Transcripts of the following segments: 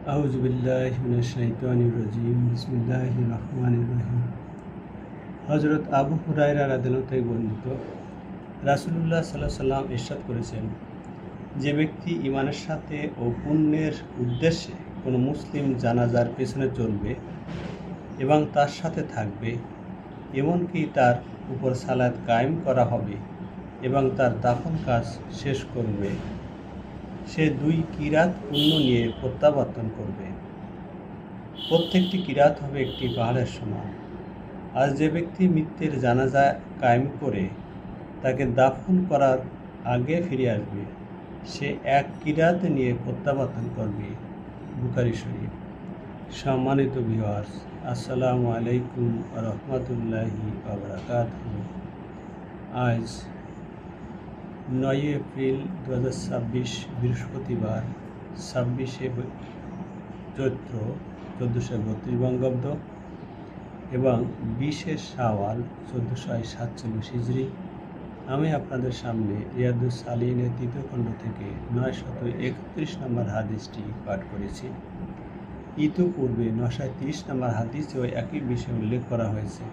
আউযুবিল্লাহি মিনাশ শাইতানির রাজিম। বিসমিল্লাহির রহমানির রহিম। হযরত আবু হুরায়রা রাদিয়াল্লাহু থেকে বর্ণিত, রাসূলুল্লাহ সাল্লাল্লাহু আলাইহি সাল্লাম ইরশাদ করেছেন, যে ব্যক্তি ঈমানের সাথে ও পুণ্যের উদ্দেশ্যে কোনো মুসলিম জানাজার পেছনে চলবে এবং তার সাথে থাকবে, এমনকি তার উপর সালাত কায়েম করা হবে এবং তার দাফন কাজ শেষ করবে, সে 2 কিরাত পুণ্য নিয়ে প্রত্যাবর্তন করবে। প্রত্যেকটি কিরাত হবে একটি পাহাড়ের সমান। আর যে ব্যক্তি মৃত্যুর জানাজা কায়েম করে তাকে দাফন করার আগে ফিরে আসবে, সে 1 কিরাত নিয়ে প্রত্যাবর্তন করবে। বুখারী শরীফ। সম্মানিত ভিউয়ার্স, আসসালামু আলাইকুম ওয়া রাহমাতুল্লাহি ওয়া বারাকাতুহু। আজ 9 এপ্রিল 2026 বৃহস্পতিবার, 26শে চৈত্র 1432 বঙ্গাব্দ এবং 20শে শাওয়াল 1447 হিজরি। আমি আপনাদের সামনে রিয়াদুস সালিহিনের 3য় খণ্ড থেকে 931 নম্বর হাদিসটি পাঠ করেছি। ইতিপূর্বে 930 নম্বর হাদিসেও একই বিষয় উল্লেখ করা হয়েছে।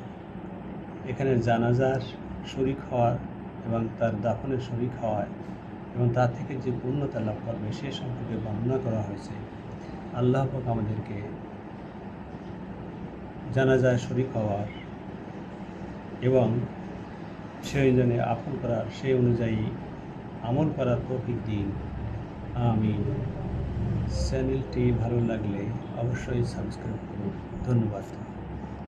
এখানে জানাজার শরীক হওয়ার এবং তার দাফনের শরীক হওয়ার এবং তার থেকে যে পূর্ণতা লাভ করবে সে সম্পর্কে বর্ণনা করা হয়েছে। আল্লাহ পাক আমাদেরকে জানাজায় শরীক হওয়ার এবং সেই জন্য আপন করার, সেই অনুযায়ী আমল করার তৌফিক দিন। আমিন। চ্যানেলটি ভালো লাগলে অবশ্যই সাবস্ক্রাইব করুন। ধন্যবাদ।